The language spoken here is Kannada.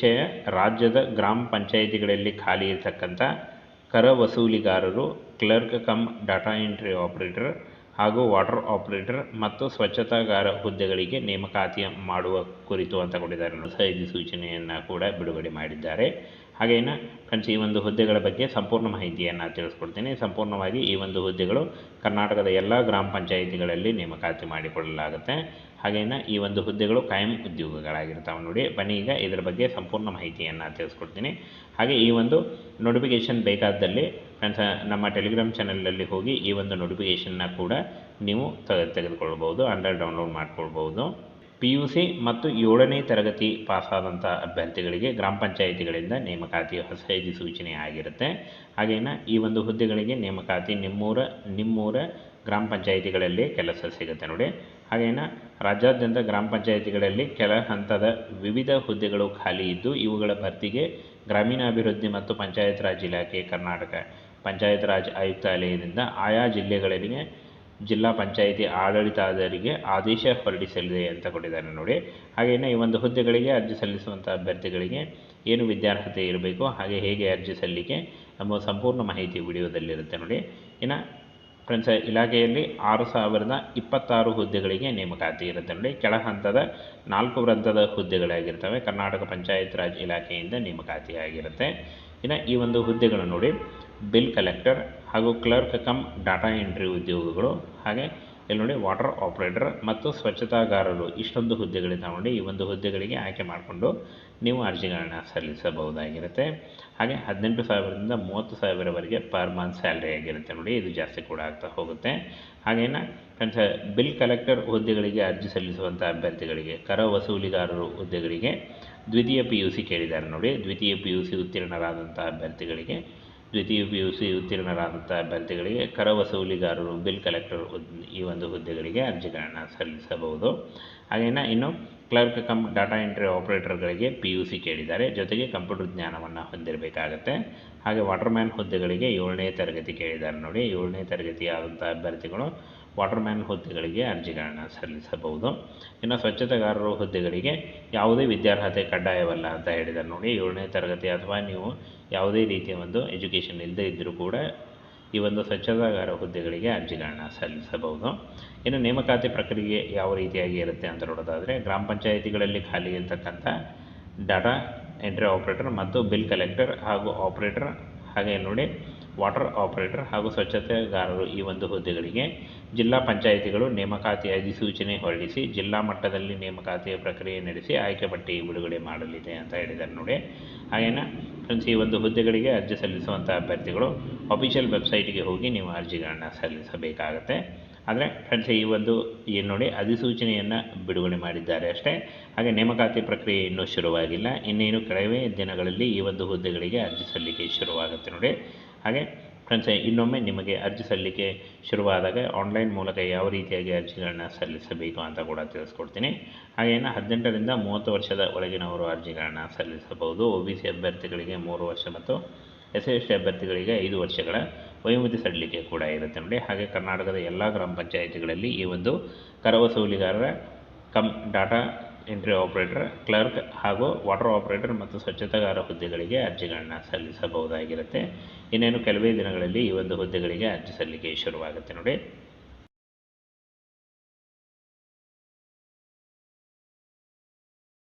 ವಿಷಯ ರಾಜ್ಯದ ಗ್ರಾಮ ಪಂಚಾಯಿತಿಗಳಲ್ಲಿ ಖಾಲಿ ಇರತಕ್ಕಂಥ ಕರ ವಸೂಲಿಗಾರರು, clerk cum data entry operator ಹಾಗೂ ವಾಟರ್ ಆಪರೇಟರ್ ಮತ್ತು ಸ್ವಚ್ಛತಾಗಾರ ಹುದ್ದೆಗಳಿಗೆ ನೇಮಕಾತಿ ಮಾಡುವ ಕುರಿತು ಅಂತ ಕೊಟ್ಟಿದ್ದಾರೆ. ಅಧಿಸೂಚನೆಯನ್ನು ಕೂಡ ಬಿಡುಗಡೆ ಮಾಡಿದ್ದಾರೆ. ಹಾಗೇನ ಫ್ರೆಂಡ್ಸ್, ಈ ಒಂದು ಹುದ್ದೆಗಳ ಬಗ್ಗೆ ಸಂಪೂರ್ಣ ಮಾಹಿತಿಯನ್ನು ತಿಳಿಸ್ಕೊಡ್ತೀನಿ. ಸಂಪೂರ್ಣವಾಗಿ ಈ ಒಂದು ಹುದ್ದೆಗಳು ಕರ್ನಾಟಕದ ಎಲ್ಲ ಗ್ರಾಮ ಪಂಚಾಯಿತಿಗಳಲ್ಲಿ ನೇಮಕಾತಿ ಮಾಡಿಕೊಳ್ಳಲಾಗುತ್ತೆ. ಹಾಗೇನ ಈ ಒಂದು ಹುದ್ದೆಗಳು ಕಾಯಂ ಉದ್ಯೋಗಗಳಾಗಿರ್ತಾವೆ ನೋಡಿ. ಬನ್ನಿ ಈಗ ಇದರ ಬಗ್ಗೆ ಸಂಪೂರ್ಣ ಮಾಹಿತಿಯನ್ನು ತಿಳಿಸ್ಕೊಡ್ತೀನಿ. ಹಾಗೆ ಈ ಒಂದು ನೋಟಿಫಿಕೇಷನ್ ಬೇಕಾದಲ್ಲಿ ಫ್ರೆಂಡ್ಸ್ ನಮ್ಮ ಟೆಲಿಗ್ರಾಮ್ ಚಾನಲಲ್ಲಿ ಹೋಗಿ ಈ ಒಂದು ನೋಟಿಫಿಕೇಷನ್ನ ಕೂಡ ನೀವು ತೆಗೆದುಕೊಳ್ಬೋದು, ಅಂದರೆ ಡೌನ್ಲೋಡ್ ಮಾಡ್ಕೊಳ್ಬೋದು. PUC ಮತ್ತು 7ನೇ ತರಗತಿ ಪಾಸಾದಂಥ ಅಭ್ಯರ್ಥಿಗಳಿಗೆ ಗ್ರಾಮ ಪಂಚಾಯಿತಿಗಳಿಂದ ನೇಮಕಾತಿ ಹೊಸ ಅಧಿಸೂಚನೆ ಆಗಿರುತ್ತೆ. ಹಾಗೇನ ಈ ಒಂದು ಹುದ್ದೆಗಳಿಗೆ ನೇಮಕಾತಿ ನಿಮ್ಮೂರ ಗ್ರಾಮ ಪಂಚಾಯಿತಿಗಳಲ್ಲಿ ಕೆಲಸ ಸಿಗುತ್ತೆ ನೋಡಿ. ಹಾಗೇನ ರಾಜ್ಯಾದ್ಯಂತ ಗ್ರಾಮ ಪಂಚಾಯಿತಿಗಳಲ್ಲಿ ಕೆಳ ಹಂತದ ವಿವಿಧ ಹುದ್ದೆಗಳು ಖಾಲಿ ಇದ್ದು ಇವುಗಳ ಭರ್ತಿಗೆ ಗ್ರಾಮೀಣಾಭಿವೃದ್ಧಿ ಮತ್ತು ಪಂಚಾಯತ್ ರಾಜ್ ಇಲಾಖೆ, ಕರ್ನಾಟಕ ಪಂಚಾಯತ್ ರಾಜ್ ಆಯುಕ್ತಾಲಯದಿಂದ ಆಯಾ ಜಿಲ್ಲೆಗಳಿಗೆ ಜಿಲ್ಲಾ ಪಂಚಾಯಿತಿ ಆಡಳಿತಾಧಿಕಾರಿಗೆ ಆದೇಶ ಹೊರಡಿಸಲಿದೆ ಅಂತ ಕೊಟ್ಟಿದ್ದಾರೆ ನೋಡಿ. ಹಾಗೆಯೇ ಈ ಒಂದು ಹುದ್ದೆಗಳಿಗೆ ಅರ್ಜಿ ಸಲ್ಲಿಸುವಂಥ ಅಭ್ಯರ್ಥಿಗಳಿಗೆ ಏನು ವಿದ್ಯಾರ್ಹತೆ ಇರಬೇಕು, ಹಾಗೆ ಹೇಗೆ ಅರ್ಜಿ ಸಲ್ಲಿಕೆ ಎಂಬ ಸಂಪೂರ್ಣ ಮಾಹಿತಿ ವಿಡಿಯೋದಲ್ಲಿರುತ್ತೆ ನೋಡಿ. ಇನ್ನು ಫ್ರೆಂಡ್ಸ್, ಇಲಾಖೆಯಲ್ಲಿ 6026 ಹುದ್ದೆಗಳಿಗೆ ನೇಮಕಾತಿ ಇರುತ್ತೆ ನೋಡಿ. ಕೆಳ ಹಂತದ 4 ಹಂತದ ಹುದ್ದೆಗಳಾಗಿರ್ತವೆ. ಕರ್ನಾಟಕ ಪಂಚಾಯತ್ ರಾಜ್ ಇಲಾಖೆಯಿಂದ ನೇಮಕಾತಿ ಆಗಿರುತ್ತೆ. ಇನ್ನು ಈ ಒಂದು ಹುದ್ದೆಗಳು ನೋಡಿ, ಬಿಲ್ ಕಲೆಕ್ಟರ್ ಹಾಗೂ ಕ್ಲರ್ಕ್ ಕಮ್ ಡಾಟಾ ಎಂಟ್ರಿ ಉದ್ಯೋಗಗಳು, ಹಾಗೆ ಇಲ್ಲಿ ನೋಡಿ ವಾಟರ್ ಆಪರೇಟರ್ ಮತ್ತು ಸ್ವಚ್ಛತಾಗಾರರು, ಇಷ್ಟೊಂದು ಹುದ್ದೆಗಳಿದ್ದಾವೆ ನೋಡಿ. ಈ ಒಂದು ಹುದ್ದೆಗಳಿಗೆ ಆಯ್ಕೆ ಮಾಡಿಕೊಂಡು ನೀವು ಅರ್ಜಿಗಳನ್ನು ಸಲ್ಲಿಸಬಹುದಾಗಿರುತ್ತೆ. ಹಾಗೆ 18,000ದಿಂದ 30,000ವರೆಗೆ ಪರ್ ಮಂತ್ ಸ್ಯಾಲ್ರಿ ಆಗಿರುತ್ತೆ ನೋಡಿ. ಇದು ಜಾಸ್ತಿ ಕೂಡ ಆಗ್ತಾ ಹೋಗುತ್ತೆ. ಹಾಗೇನ ಫ್ರೆಂಡ್ಸ್, ಬಿಲ್ ಕಲೆಕ್ಟರ್ ಹುದ್ದೆಗಳಿಗೆ ಅರ್ಜಿ ಸಲ್ಲಿಸುವಂಥ ಅಭ್ಯರ್ಥಿಗಳಿಗೆ, ಕರ ವಸೂಲಿಗಾರರು ಹುದ್ದೆಗಳಿಗೆ ದ್ವಿತೀಯ PUC ಕೇಳಿದ್ದಾರೆ ನೋಡಿ. ದ್ವಿತೀಯ PUC ಉತ್ತೀರ್ಣರಾದಂಥ ಅಭ್ಯರ್ಥಿಗಳಿಗೆ ಕರ ವಸೂಲಿಗಾರರು, ಬಿಲ್ ಕಲೆಕ್ಟರ್ ಈ ಒಂದು ಹುದ್ದೆಗಳಿಗೆ ಅರ್ಜಿಗಳನ್ನು ಸಲ್ಲಿಸಬಹುದು. ಹಾಗೇನ ಇನ್ನು ಕ್ಲರ್ಕ್ ಕಮ್ ಡಾಟಾ ಎಂಟ್ರಿ ಆಪರೇಟರ್ಗಳಿಗೆ PUC ಕೇಳಿದ್ದಾರೆ, ಜೊತೆಗೆ ಕಂಪ್ಯೂಟರ್ ಜ್ಞಾನವನ್ನು ಹೊಂದಿರಬೇಕಾಗತ್ತೆ. ಹಾಗೆ ವಾಟರ್ಮ್ಯಾನ್ ಹುದ್ದೆಗಳಿಗೆ 7ನೇ ತರಗತಿ ಕೇಳಿದ್ದಾರೆ ನೋಡಿ. 7ನೇ ತರಗತಿ ಆದಂಥ ಅಭ್ಯರ್ಥಿಗಳು ವಾಟರ್ಮ್ಯಾನ್ ಹುದ್ದೆಗಳಿಗೆ ಅರ್ಜಿಗಳನ್ನು ಸಲ್ಲಿಸಬಹುದು. ಇನ್ನು ಸ್ವಚ್ಛತೆಗಾರರು ಹುದ್ದೆಗಳಿಗೆ ಯಾವುದೇ ವಿದ್ಯಾರ್ಹತೆ ಕಡ್ಡಾಯವಲ್ಲ ಅಂತ ಹೇಳಿದ್ದಾರೆ ನೋಡಿ. 7ನೇ ತರಗತಿ ಅಥವಾ ನೀವು ಯಾವುದೇ ರೀತಿಯ ಒಂದು ಎಜುಕೇಷನ್ ಇಲ್ಲದೇ ಇದ್ದರೂ ಕೂಡ ಈ ಒಂದು ಸ್ವಚ್ಛತಾಗಾರ ಹುದ್ದೆಗಳಿಗೆ ಅರ್ಜಿಗಳನ್ನು ಸಲ್ಲಿಸಬಹುದು. ಇನ್ನು ನೇಮಕಾತಿ ಪ್ರಕ್ರಿಯೆ ಯಾವ ರೀತಿಯಾಗಿ ಇರುತ್ತೆ ಅಂತ ನೋಡೋದಾದರೆ, ಗ್ರಾಮ ಪಂಚಾಯಿತಿಗಳಲ್ಲಿ ಖಾಲಿ ಇರತಕ್ಕಂಥ ಡಾಟಾ ಎಂಟ್ರಿ ಆಪರೇಟರ್ ಮತ್ತು ಬಿಲ್ ಕಲೆಕ್ಟರ್ ಹಾಗೂ ಆಪರೇಟರ್, ಹಾಗೆ ನೋಡಿ ವಾಟರ್ ಆಪರೇಟರ್ ಹಾಗೂ ಸ್ವಚ್ಛತೆಗಾರರು ಈ ಒಂದು ಹುದ್ದೆಗಳಿಗೆ ಜಿಲ್ಲಾ ಪಂಚಾಯಿತಿಗಳು ನೇಮಕಾತಿ ಅಧಿಸೂಚನೆ ಹೊರಡಿಸಿ ಜಿಲ್ಲಾ ಮಟ್ಟದಲ್ಲಿ ನೇಮಕಾತಿಯ ಪ್ರಕ್ರಿಯೆ ನಡೆಸಿ ಆಯ್ಕೆ ಪಟ್ಟಿ ಬಿಡುಗಡೆ ಮಾಡಲಿದೆ ಅಂತ ಹೇಳಿದ್ದಾರೆ ನೋಡಿ. ಹಾಗೇನ ಫ್ರೆಂಡ್ಸ್, ಈ ಒಂದು ಹುದ್ದೆಗಳಿಗೆ ಅರ್ಜಿ ಸಲ್ಲಿಸುವಂಥ ಅಭ್ಯರ್ಥಿಗಳು ಅಫಿಷಿಯಲ್ ವೆಬ್ಸೈಟ್ಗೆ ಹೋಗಿ ನೀವು ಅರ್ಜಿಗಳನ್ನು ಸಲ್ಲಿಸಬೇಕಾಗತ್ತೆ. ಆದರೆ ಫ್ರೆಂಡ್ಸ್, ಈ ಒಂದು ಏನು ನೋಡಿ ಅಧಿಸೂಚನೆಯನ್ನು ಬಿಡುಗಡೆ ಮಾಡಿದ್ದಾರೆ ಅಷ್ಟೇ. ಹಾಗೆ ನೇಮಕಾತಿ ಪ್ರಕ್ರಿಯೆ ಇನ್ನೂ ಶುರುವಾಗಿಲ್ಲ. ಇನ್ನೇನು ಕೆಲವೇ ದಿನಗಳಲ್ಲಿ ಈ ಒಂದು ಹುದ್ದೆಗಳಿಗೆ ಅರ್ಜಿ ಸಲ್ಲಿಕೆ ಶುರುವಾಗುತ್ತೆ ನೋಡಿ. ಹಾಗೆ ಫ್ರೆಂಡ್ಸ್, ಇನ್ನೊಮ್ಮೆ ನಿಮಗೆ ಅರ್ಜಿ ಸಲ್ಲಿಕೆ ಶುರುವಾದಾಗ ಆನ್ಲೈನ್ ಮೂಲಕ ಯಾವ ರೀತಿಯಾಗಿ ಅರ್ಜಿಗಳನ್ನು ಸಲ್ಲಿಸಬೇಕು ಅಂತ ಕೂಡ ತಿಳಿಸ್ಕೊಡ್ತೀನಿ. ಹಾಗೇನು 18ರಿಂದ 30 ವರ್ಷದ ಒಳಗಿನವರು ಅರ್ಜಿಗಳನ್ನು ಸಲ್ಲಿಸಬಹುದು. OBC ಅಭ್ಯರ್ಥಿಗಳಿಗೆ 3 ವರ್ಷ ಮತ್ತು SC/ST ಅಭ್ಯರ್ಥಿಗಳಿಗೆ 5 ವರ್ಷಗಳ ವಯೋಮಿತಿ ಸಡಿಲಿಕೆ ಕೂಡ ಇರುತ್ತೆ ನೋಡಿ. ಹಾಗೆ ಕರ್ನಾಟಕದ ಎಲ್ಲ ಗ್ರಾಮ ಪಂಚಾಯಿತಿಗಳಲ್ಲಿ ಈ ಒಂದು ಕರ ವಸೂಲಿಗಾರರ cum data entry operator, clerk ಹಾಗೂ ವಾಟರ್ ಆಪರೇಟರ್ ಮತ್ತು ಸ್ವಚ್ಛತಾಗಾರ ಹುದ್ದೆಗಳಿಗೆ ಅರ್ಜಿಗಳನ್ನು ಸಲ್ಲಿಸಬಹುದಾಗಿರುತ್ತೆ. ಇನ್ನೇನು ಕೆಲವೇ ದಿನಗಳಲ್ಲಿ ಈ ಒಂದು ಹುದ್ದೆಗಳಿಗೆ ಅರ್ಜಿ ಸಲ್ಲಿಕೆ ಶುರುವಾಗುತ್ತೆ ನೋಡಿ.